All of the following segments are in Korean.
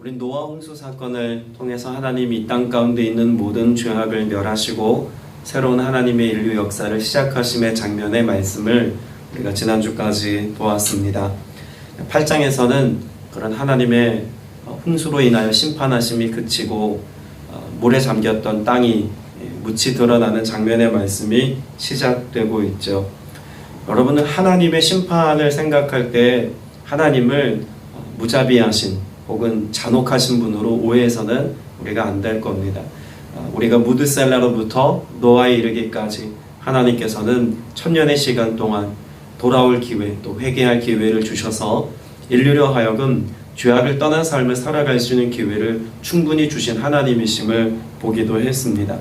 우리 노아 홍수 사건을 통해서 하나님이 이 땅 가운데 있는 모든 죄악을 멸하시고 새로운 하나님의 인류 역사를 시작하심의 장면의 말씀을 우리가 지난주까지 보았습니다. 8장에서는 그런 하나님의 홍수로 인하여 심판하심이 그치고 물에 잠겼던 땅이 묻히 드러나는 장면의 말씀이 시작되고 있죠. 여러분은 하나님의 심판을 생각할 때 하나님을 무자비하신 혹은 잔혹하신 분으로 오해해서는 우리가 안 될 겁니다. 우리가 무드셀라로부터 노아에 이르기까지 하나님께서는 천년의 시간 동안 돌아올 기회, 또 회개할 기회를 주셔서 인류로 하여금 죄악을 떠난 삶을 살아갈 수 있는 기회를 충분히 주신 하나님이심을 보기도 했습니다.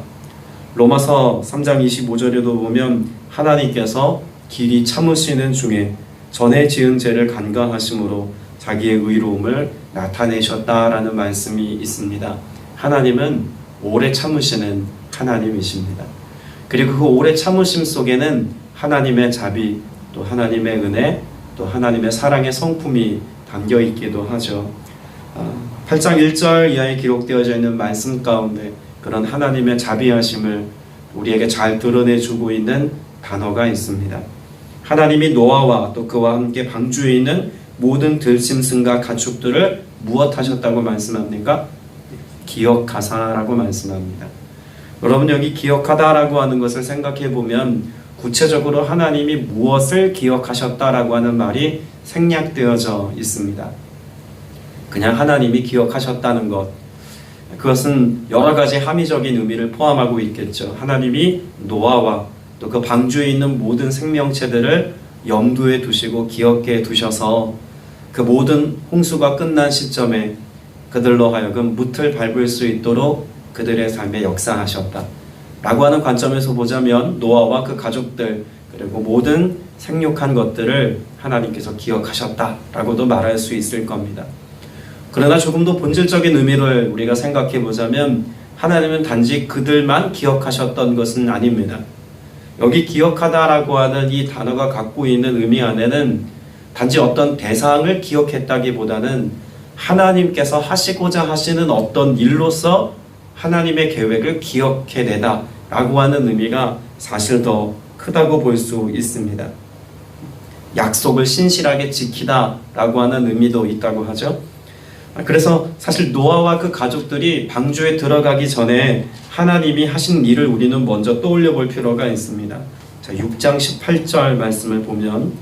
로마서 3장 25절에도 보면 하나님께서 길이 참으시는 중에 전에 지은 죄를 간과하심으로 자기의 의로움을 나타내셨다라는 말씀이 있습니다. 하나님은 오래 참으시는 하나님이십니다. 그리고 그 오래 참으심 속에는 하나님의 자비, 또 하나님의 은혜, 또 하나님의 사랑의 성품이 담겨 있기도 하죠. 8장 1절 이하에 기록되어져 있는 말씀 가운데 그런 하나님의 자비하심을 우리에게 잘 드러내주고 있는 단어가 있습니다. 하나님이 노아와 또 그와 함께 방주에 있는 모든 들짐승과 가축들을 무엇하셨다고 말씀합니까? 기억하사라고 말씀합니다. 여러분, 여기 기억하다라고 하는 것을 생각해 보면 구체적으로 하나님이 무엇을 기억하셨다라고 하는 말이 생략되어져 있습니다. 그냥 하나님이 기억하셨다는 것, 그것은 여러 가지 함의적인 의미를 포함하고 있겠죠. 하나님이 노아와 또 그 방주에 있는 모든 생명체들을 염두에 두시고 기억해 두셔서 그 모든 홍수가 끝난 시점에 그들로 하여금 뭇을 밟을 수 있도록 그들의 삶에 역사하셨다 라고 하는 관점에서 보자면 노아와 그 가족들 그리고 모든 생육한 것들을 하나님께서 기억하셨다라고도 말할 수 있을 겁니다. 그러나 조금 더 본질적인 의미를 우리가 생각해 보자면 하나님은 단지 그들만 기억하셨던 것은 아닙니다. 여기 기억하다라고 하는 이 단어가 갖고 있는 의미 안에는 단지 어떤 대상을 기억했다기보다는 하나님께서 하시고자 하시는 어떤 일로서 하나님의 계획을 기억해내다 라고 하는 의미가 사실 더 크다고 볼 수 있습니다. 약속을 신실하게 지키다 라고 하는 의미도 있다고 하죠. 그래서 사실 노아와 그 가족들이 방주에 들어가기 전에 하나님이 하신 일을 우리는 먼저 떠올려 볼 필요가 있습니다. 자, 6장 18절 말씀을 보면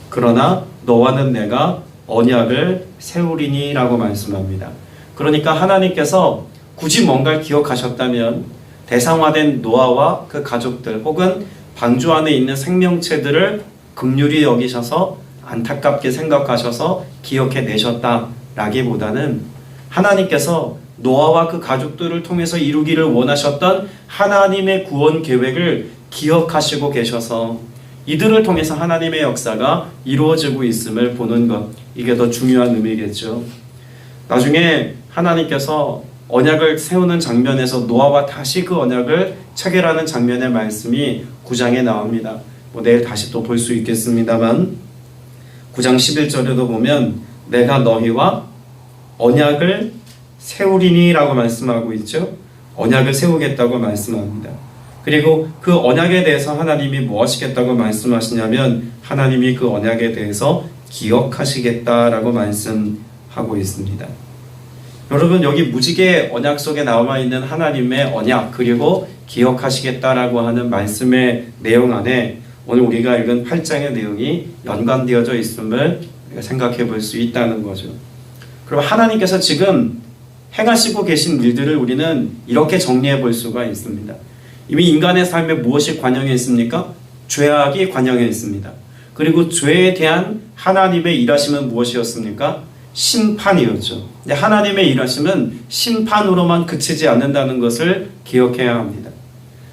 그러나 너와는 내가 언약을 세우리니 라고 말씀합니다. 그러니까 하나님께서 굳이 뭔가를 기억하셨다면 대상화된 노아와 그 가족들 혹은 방주 안에 있는 생명체들을 긍휼히 여기셔서 안타깝게 생각하셔서 기억해내셨다 라기보다는 하나님께서 노아와 그 가족들을 통해서 이루기를 원하셨던 하나님의 구원 계획을 기억하시고 계셔서 이들을 통해서 하나님의 역사가 이루어지고 있음을 보는 것, 이게 더 중요한 의미겠죠. 나중에 하나님께서 언약을 세우는 장면에서 노아와 다시 그 언약을 체결하는 장면의 말씀이 9장에 나옵니다. 내일 다시 또 볼 수 있겠습니다만 9장 11절에도 보면 내가 너희와 언약을 세우리니 라고 말씀하고 있죠. 언약을 세우겠다고 말씀합니다. 그리고 그 언약에 대해서 하나님이 무엇이겠다고 말씀하시냐면 하나님이 그 언약에 대해서 기억하시겠다라고 말씀하고 있습니다. 여러분, 여기 무지개 언약 속에 나와 있는 하나님의 언약 그리고 기억하시겠다라고 하는 말씀의 내용 안에 오늘 우리가 읽은 8장의 내용이 연관되어져 있음을 생각해 볼 수 있다는 거죠. 그럼 하나님께서 지금 행하시고 계신 일들을 우리는 이렇게 정리해 볼 수가 있습니다. 이미 인간의 삶에 무엇이 관영해 있습니까? 죄악이 관영해 있습니다. 그리고 죄에 대한 하나님의 일하심은 무엇이었습니까? 심판이었죠. 하나님의 일하심은 심판으로만 그치지 않는다는 것을 기억해야 합니다.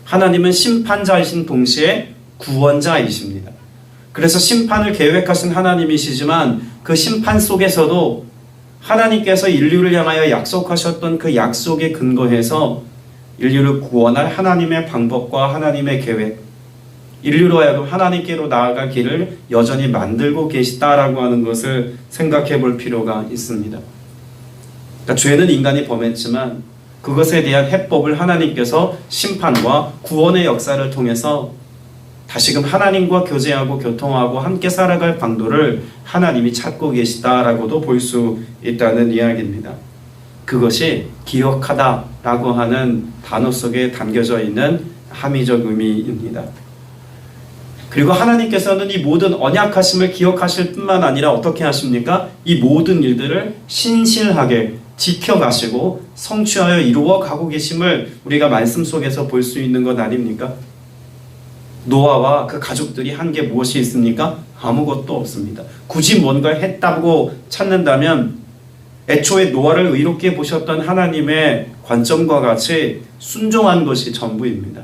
하나님은 심판자이신 동시에 구원자이십니다. 그래서 심판을 계획하신 하나님이시지만 그 심판 속에서도 하나님께서 인류를 향하여 약속하셨던 그 약속에 근거해서 인류를 구원할 하나님의 방법과 하나님의 계획, 인류로 하여금 하나님께로 나아갈 길을 여전히 만들고 계시다라고 하는 것을 생각해 볼 필요가 있습니다. 그러니까 죄는 인간이 범했지만 그것에 대한 해법을 하나님께서 심판과 구원의 역사를 통해서 다시금 하나님과 교제하고 교통하고 함께 살아갈 방도를 하나님이 찾고 계시다라고도 볼 수 있다는 이야기입니다. 그것이 기억하다라고 하는 단어 속에 담겨져 있는 함의적 의미입니다. 그리고 하나님께서는 이 모든 언약하심을 기억하실 뿐만 아니라 어떻게 하십니까? 이 모든 일들을 신실하게 지켜가시고 성취하여 이루어 가고 계심을 우리가 말씀 속에서 볼 수 있는 것 아닙니까? 노아와 그 가족들이 한 게 무엇이 있습니까? 아무것도 없습니다. 굳이 뭔가를 했다고 찾는다면 애초에 노아를 의롭게 보셨던 하나님의 관점과 같이 순종한 것이 전부입니다.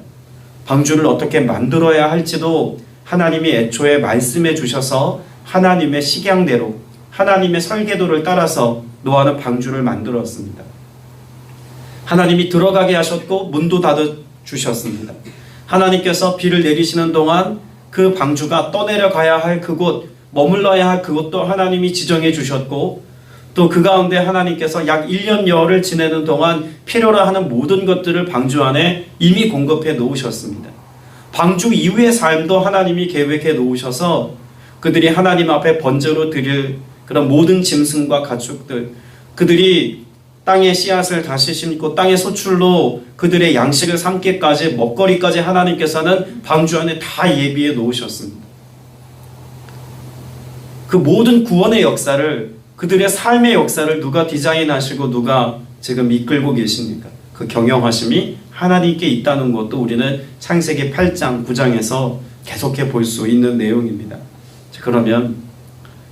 방주를 어떻게 만들어야 할지도 하나님이 애초에 말씀해 주셔서 하나님의 식양대로 하나님의 설계도를 따라서 노아는 방주를 만들었습니다. 하나님이 들어가게 하셨고 문도 닫아 주셨습니다. 하나님께서 비를 내리시는 동안 그 방주가 떠내려가야 할 그곳, 머물러야 할 그곳도 하나님이 지정해 주셨고 또 그 가운데 하나님께서 약 1년여를 지내는 동안 필요로 하는 모든 것들을 방주 안에 이미 공급해 놓으셨습니다. 방주 이후의 삶도 하나님이 계획해 놓으셔서 그들이 하나님 앞에 번제로 드릴 그런 모든 짐승과 가축들, 그들이 땅에 씨앗을 다시 심고 땅의 소출로 그들의 양식을 삼기까지 먹거리까지 하나님께서는 방주 안에 다 예비해 놓으셨습니다. 그 모든 구원의 역사를, 그들의 삶의 역사를 누가 디자인하시고 누가 지금 이끌고 계십니까? 그 경영하심이 하나님께 있다는 것도 우리는 창세기 8장, 9장에서 계속해 볼 수 있는 내용입니다. 그러면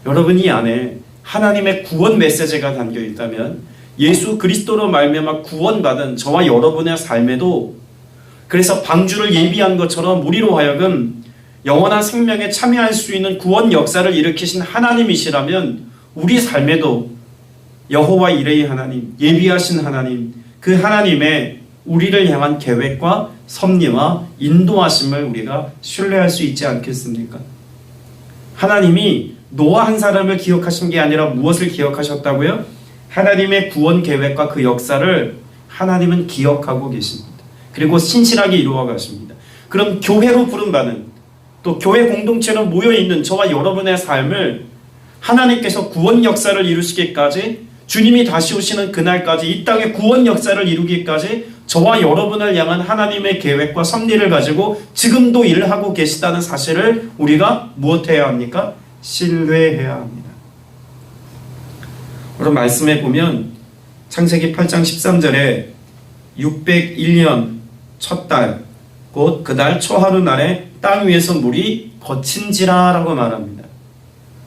여러분 이 안에 하나님의 구원 메시지가 담겨 있다면 예수 그리스도로 말미암아 구원받은 저와 여러분의 삶에도 그래서 방주를 예비한 것처럼 우리로 하여금 영원한 생명에 참여할 수 있는 구원 역사를 일으키신 하나님이시라면 우리 삶에도 여호와 이레의 하나님, 예비하신 하나님, 그 하나님의 우리를 향한 계획과 섭리와 인도하심을 우리가 신뢰할 수 있지 않겠습니까? 하나님이 노아 한 사람을 기억하신 게 아니라 무엇을 기억하셨다고요? 하나님의 구원 계획과 그 역사를 하나님은 기억하고 계십니다. 그리고 신실하게 이루어 가십니다. 그럼 교회로 부름받은 또 교회 공동체로 모여있는 저와 여러분의 삶을 하나님께서 구원 역사를 이루시기까지 주님이 다시 오시는 그날까지 이 땅의 구원 역사를 이루기까지 저와 여러분을 향한 하나님의 계획과 섭리를 가지고 지금도 일하고 계시다는 사실을 우리가 무엇해야 합니까? 신뢰해야 합니다. 그럼 말씀해 보면 창세기 8장 13절에 601년 첫 달 곧 그달 초하루 날에 땅 위에서 물이 거친지라 라고 말합니다.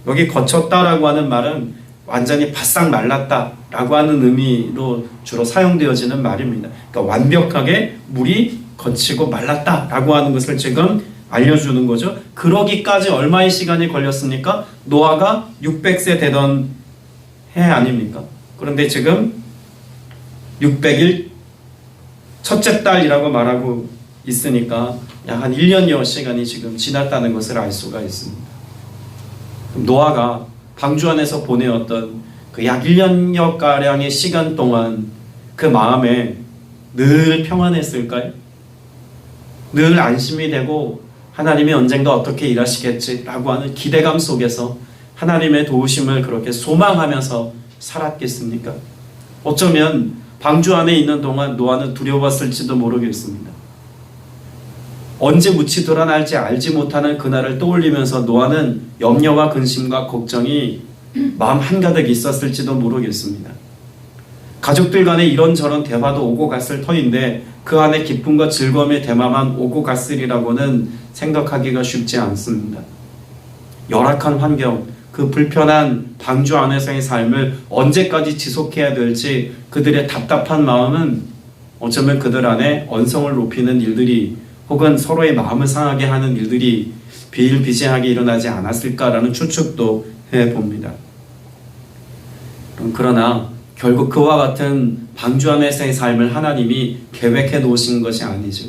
여기 거쳤다라고 하는 말은 완전히 바싹 말랐다라고 하는 의미로 주로 사용되어지는 말입니다. 그러니까 완벽하게 물이 거치고 말랐다라고 하는 것을 지금 알려주는 거죠. 그러기까지 얼마의 시간이 걸렸습니까? 노아가 600세 되던 해 아닙니까? 그런데 지금 600일 첫째 달이라고 말하고 있으니까 약 한 1년여 시간이 지금 지났다는 것을 알 수가 있습니다. 노아가 방주 안에서 보내었던 그 약 1년여가량의 시간 동안 그 마음에 늘 평안했을까요? 늘 안심이 되고 하나님이 언젠가 어떻게 일하시겠지라고 하는 기대감 속에서 하나님의 도우심을 그렇게 소망하면서 살았겠습니까? 어쩌면 방주 안에 있는 동안 노아는 두려웠을지도 모르겠습니다. 언제 묻히 드러날지 알지 못하는 그날을 떠올리면서 노아는 염려와 근심과 걱정이 마음 한가득 있었을지도 모르겠습니다. 가족들 간에 이런저런 대화도 오고 갔을 터인데 그 안에 기쁨과 즐거움의 대화만 오고 갔으리라고는 생각하기가 쉽지 않습니다. 열악한 환경, 그 불편한 방주 안에서의 삶을 언제까지 지속해야 될지 그들의 답답한 마음은 어쩌면 그들 안에 언성을 높이는 일들이 혹은 서로의 마음을 상하게 하는 일들이 비일비재하게 일어나지 않았을까라는 추측도 해봅니다. 그러나 결국 그와 같은 방주 안에서의 삶을 하나님이 계획해 놓으신 것이 아니죠.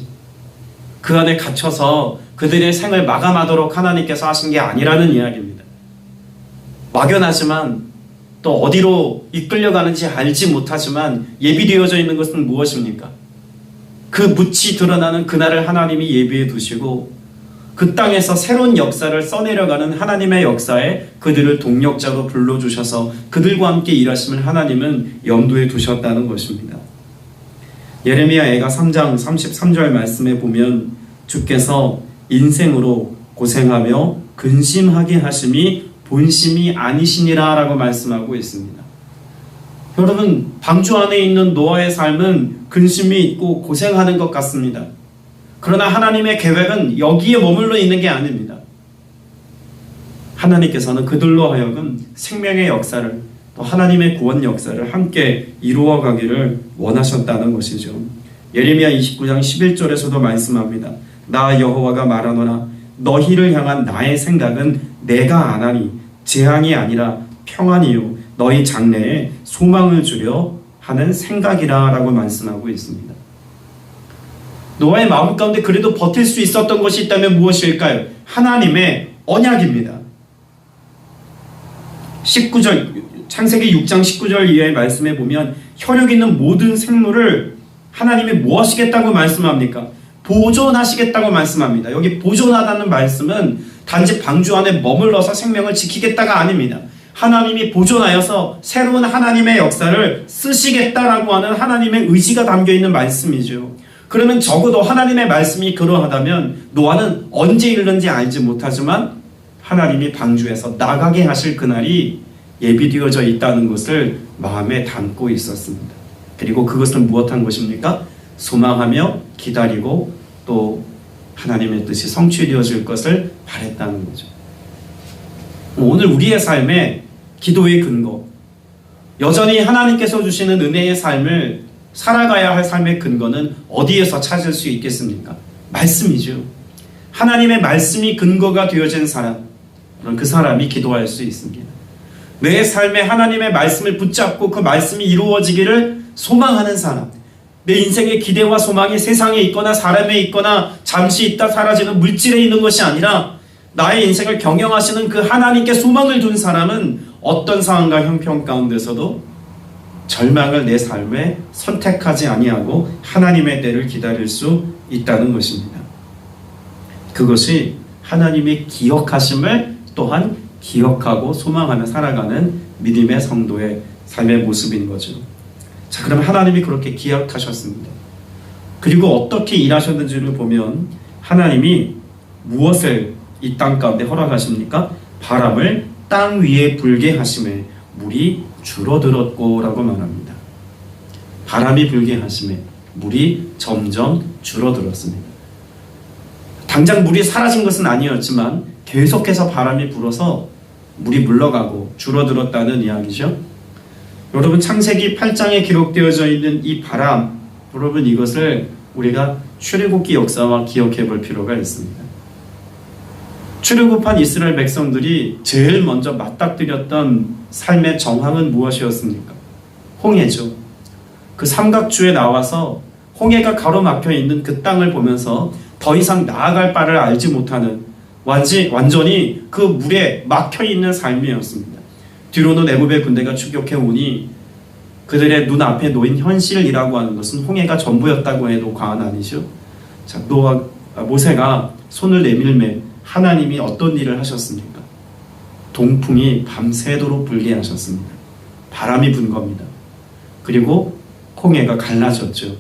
그 안에 갇혀서 그들의 생을 마감하도록 하나님께서 하신 게 아니라는 이야기입니다. 막연하지만 또 어디로 이끌려가는지 알지 못하지만 예비되어져 있는 것은 무엇입니까? 그 묻이 드러나는 그날을 하나님이 예비해 두시고 그 땅에서 새로운 역사를 써내려가는 하나님의 역사에 그들을 동력자로 불러주셔서 그들과 함께 일하심을 하나님은 염두에 두셨다는 것입니다. 예레미야애가 3장 33절 말씀에 보면 주께서 인생으로 고생하며 근심하게 하심이 본심이 아니시니라 라고 말씀하고 있습니다. 여러분, 방주 안에 있는 노아의 삶은 근심이 있고 고생하는 것 같습니다. 그러나 하나님의 계획은 여기에 머물러 있는 게 아닙니다. 하나님께서는 그들로 하여금 생명의 역사를 또 하나님의 구원 역사를 함께 이루어 가기를 원하셨다는 것이죠. 예레미야 29장 11절에서도 말씀합니다. 나 여호와가 말하노라 너희를 향한 나의 생각은 내가 안하니 재앙이 아니라 평안이요 너희 장래에 소망을 주려 하는 생각이라 라고 말씀하고 있습니다. 노아의 마음 가운데 그래도 버틸 수 있었던 것이 있다면 무엇일까요? 하나님의 언약입니다. 19절 창세기 6장 19절 이하의 말씀에 보면 혈육 있는 모든 생물을 하나님이 뭐 하시겠다고 말씀합니까? 보존하시겠다고 말씀합니다. 여기 보존하다는 말씀은 단지 방주 안에 머물러서 생명을 지키겠다가 아닙니다. 하나님이 보존하여서 새로운 하나님의 역사를 쓰시겠다라고 하는 하나님의 의지가 담겨있는 말씀이죠. 그러면 적어도 하나님의 말씀이 그러하다면 노아는 언제 이르는지 알지 못하지만 하나님이 방주에서 나가게 하실 그날이 예비되어져 있다는 것을 마음에 담고 있었습니다. 그리고 그것은 무엇한 것입니까? 소망하며 기다리고 또 하나님의 뜻이 성취되어질 것을 바랬다는 거죠. 오늘 우리의 삶에 기도의 근거, 여전히 하나님께서 주시는 은혜의 삶을 살아가야 할 삶의 근거는 어디에서 찾을 수 있겠습니까? 말씀이죠. 하나님의 말씀이 근거가 되어진 사람, 그 사람이 기도할 수 있습니다. 내 삶에 하나님의 말씀을 붙잡고 그 말씀이 이루어지기를 소망하는 사람, 내 인생의 기대와 소망이 세상에 있거나 사람에 있거나 잠시 있다 사라지는 물질에 있는 것이 아니라 나의 인생을 경영하시는 그 하나님께 소망을 둔 사람은 어떤 상황과 형편 가운데서도 절망을 내 삶에 선택하지 아니하고 하나님의 때를 기다릴 수 있다는 것입니다. 그것이 하나님의 기억하심을 또한 기억하고 소망하며 살아가는 믿음의 성도의 삶의 모습인 거죠. 자, 그럼 하나님이 그렇게 기억하셨습니다. 그리고 어떻게 일하셨는지를 보면 하나님이 무엇을 이 땅 가운데 허락하십니까? 바람을 땅 위에 불게 하심에 물이 줄어들었고 라고 말합니다. 바람이 불게 하심에 물이 점점 줄어들었습니다. 당장 물이 사라진 것은 아니었지만 계속해서 바람이 불어서 물이 물러가고 줄어들었다는 이야기죠. 여러분, 창세기 8장에 기록되어져 있는 이 바람, 여러분 이것을 우리가 출애굽기 역사와 기억해 볼 필요가 있습니다. 출애굽한 이스라엘 백성들이 제일 먼저 맞닥뜨렸던 삶의 정황은 무엇이었습니까? 홍해죠. 그 삼각주에 나와서 홍해가 가로막혀 있는 그 땅을 보면서 더 이상 나아갈 바를 알지 못하는 완전히 그 물에 막혀 있는 삶이었습니다. 뒤로는 애굽의 군대가 추격해 오니 그들의 눈앞에 놓인 현실이라고 하는 것은 홍해가 전부였다고 해도 과언 아니죠. 자, 모세가 손을 내밀매 하나님이 어떤 일을 하셨습니까? 동풍이 밤새도록 불게 하셨습니다. 바람이 분 겁니다. 그리고 홍해가 갈라졌죠.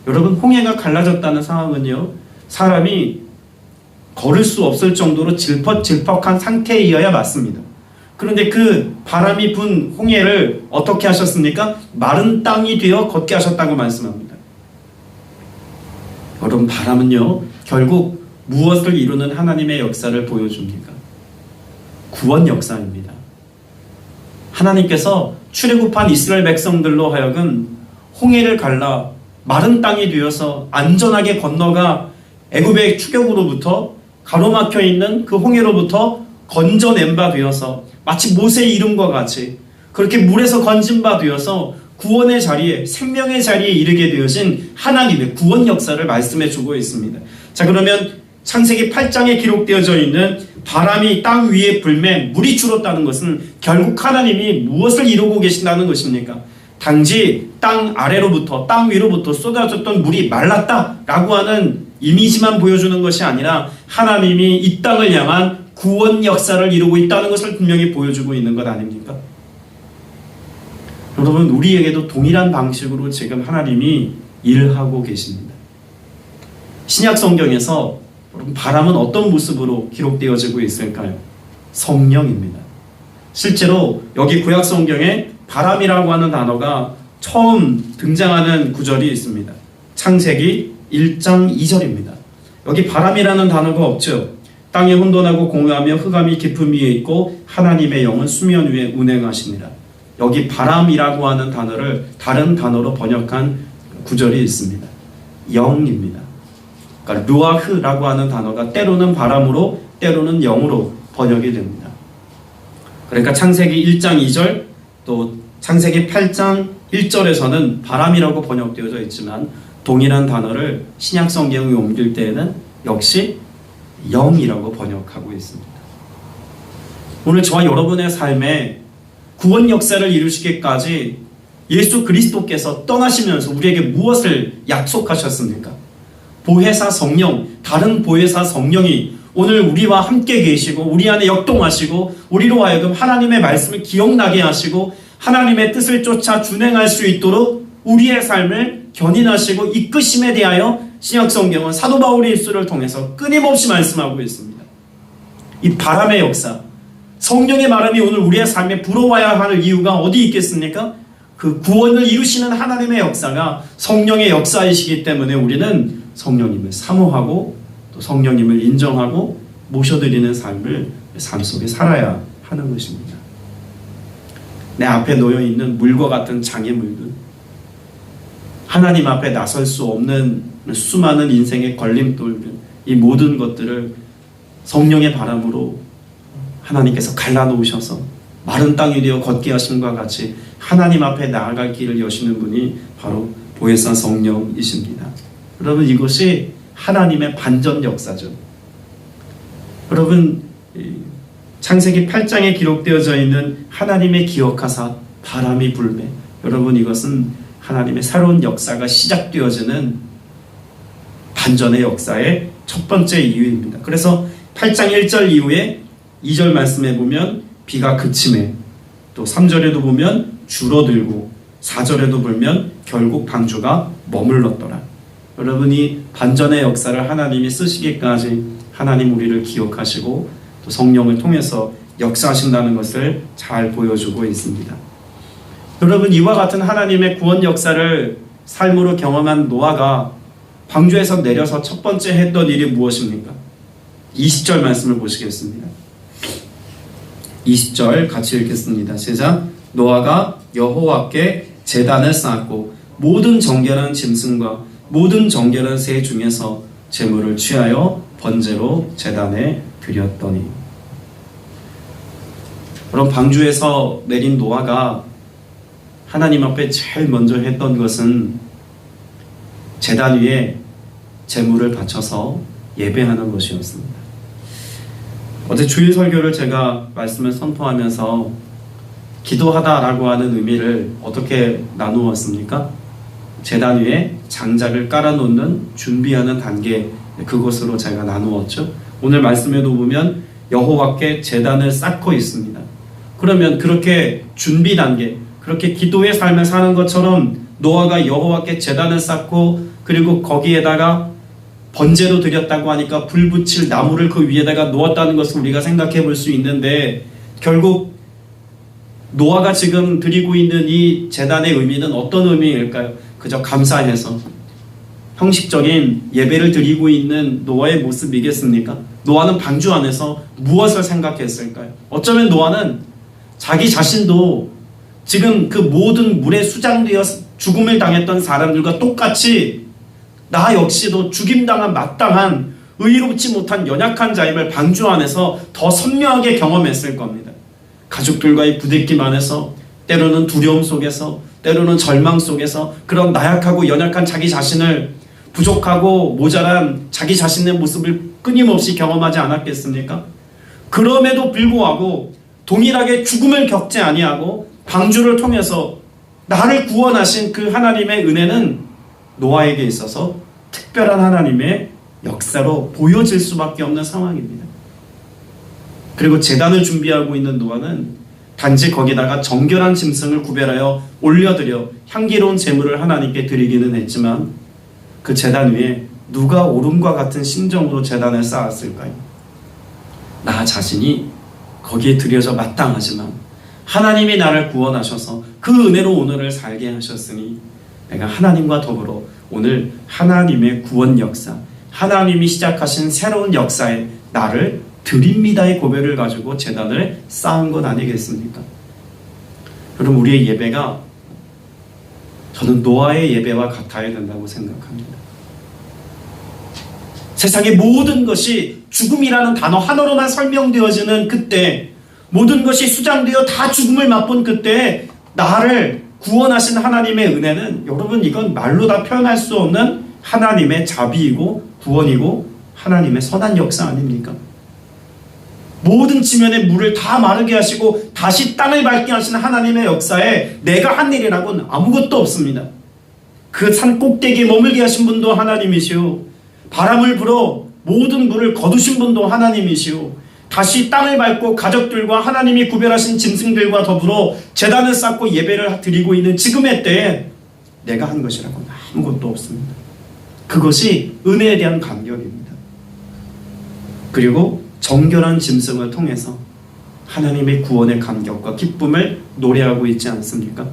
여러분, 홍해가 갈라졌다는 상황은요, 사람이 걸을 수 없을 정도로 질퍽질퍽한 상태이어야 맞습니다. 그런데 그 바람이 분 홍해를 어떻게 하셨습니까? 마른 땅이 되어 걷게 하셨다고 말씀합니다. 여러분, 바람은요, 결국 무엇을 이루는 하나님의 역사를 보여줍니까? 구원 역사입니다. 하나님께서 출애굽한 이스라엘 백성들로 하여금 홍해를 갈라 마른 땅이 되어서 안전하게 건너가 애굽의 추격으로부터 가로막혀 있는 그 홍해로부터 건져낸 바 되어서 마치 모세의 이름과 같이 그렇게 물에서 건진 바 되어서 구원의 자리에, 생명의 자리에 이르게 되어진 하나님의 구원 역사를 말씀해 주고 있습니다. 자, 그러면 창세기 8장에 기록되어져 있는 바람이 땅 위에 불매 물이 줄었다는 것은 결국 하나님이 무엇을 이루고 계신다는 것입니까? 단지 땅 아래로부터 땅 위로부터 쏟아졌던 물이 말랐다라고 하는 이미지만 보여주는 것이 아니라 하나님이 이 땅을 향한 구원 역사를 이루고 있다는 것을 분명히 보여주고 있는 것 아닙니까? 여러분, 우리에게도 동일한 방식으로 지금 하나님이 일하고 계십니다. 신약 성경에서 바람은 어떤 모습으로 기록되어지고 있을까요? 성령입니다. 실제로 여기 구약 성경에 바람이라고 하는 단어가 처음 등장하는 구절이 있습니다. 창세기 1장 2절입니다. 여기 바람이라는 단어가 없죠. 땅이 혼돈하고 공허하며 흑암이 깊음 위에 있고 하나님의 영은 수면 위에 운행하십니다. 여기 바람이라고 하는 단어를 다른 단어로 번역한 구절이 있습니다. 영입니다. 그러니까 루아흐라고 하는 단어가 때로는 바람으로 때로는 영으로 번역이 됩니다. 그러니까 창세기 1장 2절 또 창세기 8장 1절에서는 바람이라고 번역되어져 있지만 동일한 단어를 신약 성경에 옮길 때에는 역시 영이라고 번역하고 있습니다. 오늘 저와 여러분의 삶에 구원 역사를 이루시기까지 예수 그리스도께서 떠나시면서 우리에게 무엇을 약속하셨습니까? 보혜사 성령, 다른 보혜사 성령이 오늘 우리와 함께 계시고 우리 안에 역동하시고 우리로 하여금 하나님의 말씀을 기억나게 하시고 하나님의 뜻을 쫓아 준행할 수 있도록 우리의 삶을 견인하시고 이끄심에 대하여 신약 성경은 사도 바울의 입술을 통해서 끊임없이 말씀하고 있습니다. 이 바람의 역사, 성령의 바람이 오늘 우리의 삶에 불어와야 할 이유가 어디 있겠습니까? 그 구원을 이루시는 하나님의 역사가 성령의 역사이시기 때문에 우리는 성령님을 사모하고 또 성령님을 인정하고 모셔드리는 삶을 삶 속에 살아야 하는 것입니다. 내 앞에 놓여있는 물과 같은 장애물들, 하나님 앞에 나설 수 없는 수많은 인생의 걸림돌들, 이 모든 것들을 성령의 바람으로 하나님께서 갈라놓으셔서 마른 땅이 되어 걷게 하심과 같이 하나님 앞에 나아갈 길을 여시는 분이 바로 보혜사 성령이십니다. 여러분, 이것이 하나님의 반전 역사죠. 여러분, 창세기 8장에 기록되어져 있는 하나님의 기억하사 바람이 불매, 여러분, 이것은 하나님의 새로운 역사가 시작되어지는 반전의 역사의 첫 번째 이유입니다. 그래서 8장 1절 이후에 2절 말씀에 보면 비가 그침에, 또 3절에도 보면 줄어들고 4절에도 보면 결국 방주가 머물렀더라. 여러분이 반전의 역사를 하나님이 쓰시기까지 하나님 우리를 기억하시고 또 성령을 통해서 역사하신다는 것을 잘 보여주고 있습니다. 여러분, 이와 같은 하나님의 구원 역사를 삶으로 경험한 노아가 방주에서 내려서 첫 번째 했던 일이 무엇입니까? 20절 말씀을 보시겠습니다. 20절 같이 읽겠습니다. 시작. 노아가 여호와께 제단을 쌓았고 모든 정결한 짐승과 모든 정결한 새 중에서 제물을 취하여 번제로 제단에 드렸더니. 그럼 방주에서 내린 노아가 하나님 앞에 제일 먼저 했던 것은 제단 위에 제물을 바쳐서 예배하는 것이었습니다. 어제 주일 설교를 제가 말씀을 선포하면서 기도하다라고 하는 의미를 어떻게 나누었습니까? 제단 위에 장작을 깔아놓는 준비하는 단계, 그것으로 제가 나누었죠. 오늘 말씀에도 보면 여호와께 제단을 쌓고 있습니다. 그러면 그렇게 준비 단계, 그렇게 기도의 삶을 사는 것처럼 노아가 여호와께 제단을 쌓고 그리고 거기에다가 번제로 드렸다고 하니까 불 붙일 나무를 그 위에다가 놓았다는 것을 우리가 생각해 볼 수 있는데, 결국 노아가 지금 드리고 있는 이 제단의 의미는 어떤 의미일까요? 그저 감사해서 형식적인 예배를 드리고 있는 노아의 모습이겠습니까? 노아는 방주 안에서 무엇을 생각했을까요? 어쩌면 노아는 자기 자신도 지금 그 모든 물에 수장되어 죽음을 당했던 사람들과 똑같이 나 역시도 죽임당한 마땅한 의롭지 못한 연약한 자임을 방주 안에서 더 선명하게 경험했을 겁니다. 가족들과의 부대낌 안에서, 때로는 두려움 속에서, 때로는 절망 속에서 그런 나약하고 연약한 자기 자신을, 부족하고 모자란 자기 자신의 모습을 끊임없이 경험하지 않았겠습니까? 그럼에도 불구하고 동일하게 죽음을 겪지 아니하고 방주를 통해서 나를 구원하신 그 하나님의 은혜는 노아에게 있어서 특별한 하나님의 역사로 보여질 수밖에 없는 상황입니다. 그리고 제단을 준비하고 있는 노아는 단지 거기다가 정결한 짐승을 구별하여 올려드려 향기로운 제물을 하나님께 드리기는 했지만 그 제단 위에 누가 오름과 같은 심정으로 제단을 쌓았을까요? 나 자신이 거기에 드려져 마땅하지만 하나님이 나를 구원하셔서 그 은혜로 오늘을 살게 하셨으니 내가 하나님과 더불어 오늘 하나님의 구원 역사, 하나님이 시작하신 새로운 역사에 나를 드립니다의 고백을 가지고 제단을 쌓은 것 아니겠습니까? 여러분, 우리의 예배가 저는 노아의 예배와 같아야 된다고 생각합니다. 세상의 모든 것이 죽음이라는 단어 하나로만 설명되어지는 그때, 모든 것이 수장되어 다 죽음을 맛본 그때 나를 구원하신 하나님의 은혜는, 여러분, 이건 말로 다 표현할 수 없는 하나님의 자비이고 구원이고 하나님의 선한 역사 아닙니까? 모든 지면의 물을 다 마르게 하시고 다시 땅을 맑게 하시는 하나님의 역사에 내가 한 일이라고는 아무것도 없습니다. 그 산 꼭대기에 머물게 하신 분도 하나님이시오, 바람을 불어 모든 물을 거두신 분도 하나님이시오, 다시 땅을 밟고 가족들과 하나님이 구별하신 짐승들과 더불어 제단을 쌓고 예배를 드리고 있는 지금의 때에 내가 한 것이라고는 아무것도 없습니다. 그것이 은혜에 대한 감격입니다. 그리고 정결한 짐승을 통해서 하나님의 구원의 감격과 기쁨을 노래하고 있지 않습니까?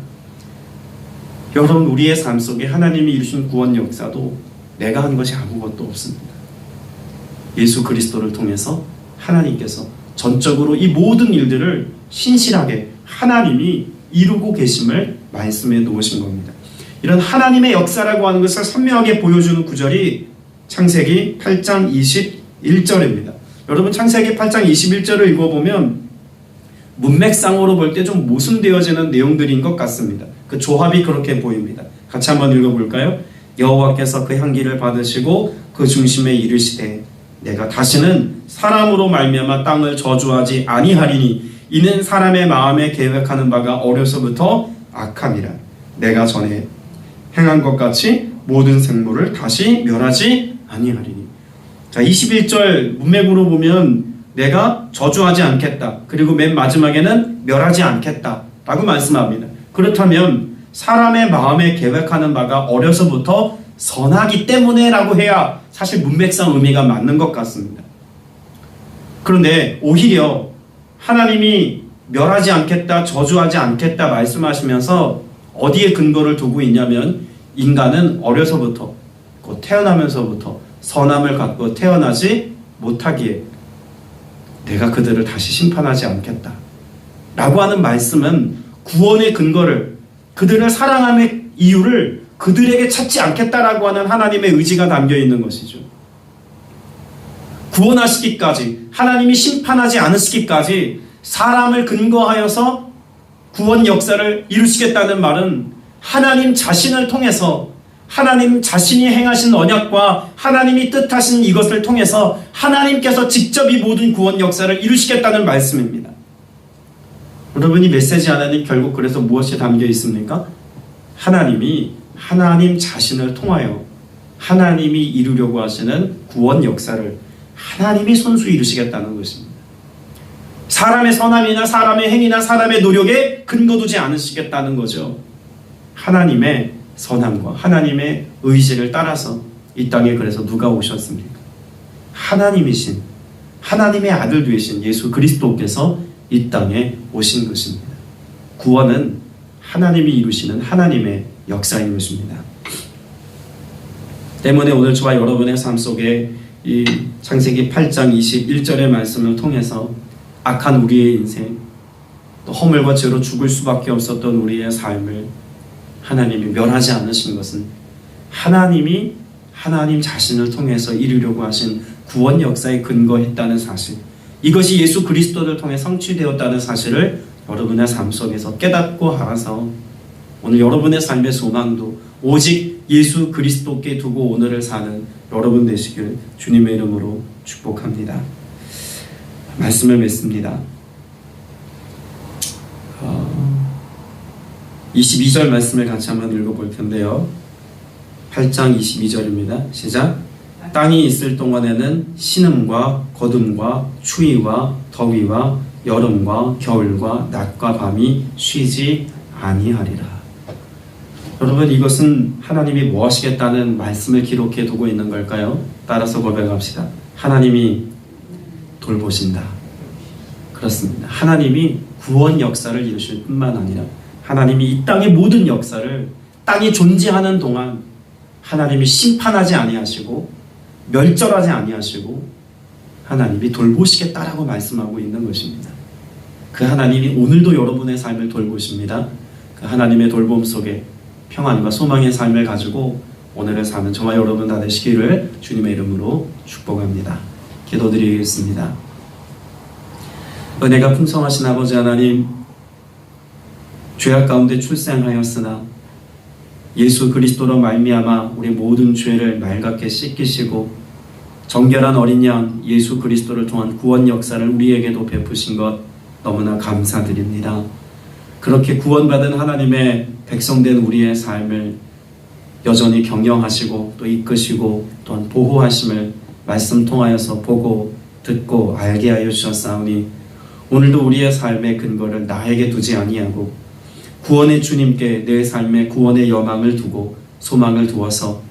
여러분, 우리의 삶 속에 하나님이 이루신 구원 역사도 내가 한 것이 아무것도 없습니다. 예수 그리스도를 통해서 하나님께서 전적으로 이 모든 일들을 신실하게 하나님이 이루고 계심을 말씀해 놓으신 겁니다. 이런 하나님의 역사라고 하는 것을 선명하게 보여주는 구절이 창세기 8장 21절입니다. 여러분, 창세기 8장 21절을 읽어보면 문맥상으로 볼 때 좀 모순되어지는 내용들인 것 같습니다. 그 조합이 그렇게 보입니다. 같이 한번 읽어볼까요? 여호와께서 그 향기를 받으시고 그 중심에 이르시되 내가 다시는 사람으로 말미암아 땅을 저주하지 아니하리니 이는 사람의 마음에 계획하는 바가 어려서부터 악함이라. 내가 전에 행한 것 같이 모든 생물을 다시 멸하지 아니하리니. 자, 21절 문맥으로 보면 내가 저주하지 않겠다, 그리고 맨 마지막에는 멸하지 않겠다 라고 말씀합니다. 그렇다면 사람의 마음에 계획하는 바가 어려서부터 선하기 때문에 라고 해야 사실 문맥상 의미가 맞는 것 같습니다. 그런데 오히려 하나님이 멸하지 않겠다, 저주하지 않겠다 말씀하시면서 어디에 근거를 두고 있냐면 인간은 어려서부터, 곧 태어나면서부터 선함을 갖고 태어나지 못하기에 내가 그들을 다시 심판하지 않겠다 라고 하는 말씀은 구원의 근거를, 그들을 사랑함의 이유를 그들에게 찾지 않겠다라고 하는 하나님의 의지가 담겨 있는 것이죠. 구원하시기까지, 하나님이 심판하지 않으시기까지 사람을 근거하여서 구원 역사를 이루시겠다는 말은 하나님 자신을 통해서, 하나님 자신이 행하신 언약과 하나님이 뜻하신 이것을 통해서 하나님께서 직접 이 모든 구원 역사를 이루시겠다는 말씀입니다. 여러분이 메시지 하나님 결국 그래서 무엇이 담겨 있습니까? 하나님이 하나님 자신을 통하여 하나님이 이루려고 하시는 구원 역사를 하나님이 손수 이루시겠다는 것입니다. 사람의 선함이나 사람의 행위나 사람의 노력에 근거두지 않으시겠다는 거죠. 하나님의 선함과 하나님의 의지를 따라서 이 땅에 그래서 누가 오셨습니까? 하나님이신, 하나님의 아들 되신 예수 그리스도께서 이 땅에 오신 것입니다. 구원은 하나님이 이루시는 하나님의 역사인 것입니다. 때문에 오늘 저와 여러분의 삶 속에 이 창세기 8장 21절의 말씀을 통해서 악한 우리의 인생, 또 허물과 죄로 죽을 수밖에 없었던 우리의 삶을 하나님이 멸하지 않으신 것은 하나님이 하나님 자신을 통해서 이루려고 하신 구원 역사에 근거했다는 사실, 이것이 예수 그리스도를 통해 성취되었다는 사실을 여러분의 삶 속에서 깨닫고 알아서 오늘 여러분의 삶의 소망도 오직 예수 그리스도께 두고 오늘을 사는 여러분 되시길 주님의 이름으로 축복합니다. 말씀을 맺습니다. 22절 말씀을 같이 한번 읽어볼 텐데요. 8장 22절입니다. 시작. 땅이 있을 동안에는 신음과 거둠과 추위와 더위와 여름과 겨울과 낮과 밤이 쉬지 아니하리라. 여러분, 이것은 하나님이 뭐 하시겠다는 말씀을 기록해 두고 있는 걸까요? 따라서 고백합시다. 하나님이 돌보신다. 그렇습니다. 하나님이 구원 역사를 이루실 뿐만 아니라 하나님이 이 땅의 모든 역사를 땅이 존재하는 동안 하나님이 심판하지 아니하시고 멸절하지 아니하시고 하나님이 돌보시겠다라고 말씀하고 있는 것입니다. 그 하나님이 오늘도 여러분의 삶을 돌보십니다. 그 하나님의 돌봄 속에 평안과 소망의 삶을 가지고 오늘의 삶은 저와 여러분 다 되시기를 주님의 이름으로 축복합니다. 기도드리겠습니다. 은혜가 풍성하신 아버지 하나님, 죄악 가운데 출생하였으나 예수 그리스도로 말미암아 우리 모든 죄를 맑게 씻기시고 정결한 어린 양 예수 그리스도를 통한 구원 역사를 우리에게도 베푸신 것 너무나 감사드립니다. 그렇게 구원받은 하나님의 백성된 우리의 삶을 여전히 경영하시고 또 이끄시고 또한 보호하심을 말씀 통하여서 보고 듣고 알게 하여 주셨사오니 오늘도 우리의 삶의 근거를 나에게 두지 아니하고 구원의 주님께 내 삶의 구원의 여망을 두고 소망을 두어서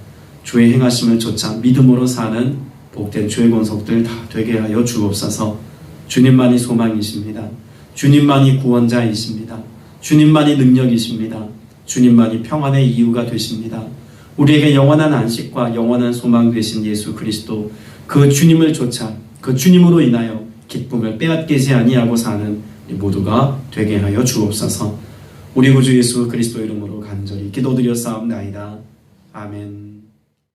주의 행하심을 좇아 믿음으로 사는 복된 주의 권속들 다 되게 하여 주옵소서. 주님만이 소망이십니다. 주님만이 구원자이십니다. 주님만이 능력이십니다. 주님만이 평안의 이유가 되십니다. 우리에게 영원한 안식과 영원한 소망 되신 예수 그리스도, 그 주님을 좇아 그 주님으로 인하여 기쁨을 빼앗기지 아니하고 사는 모두가 되게 하여 주옵소서. 우리 구주 예수 그리스도 이름으로 간절히 기도드렸사옵나이다. 아멘.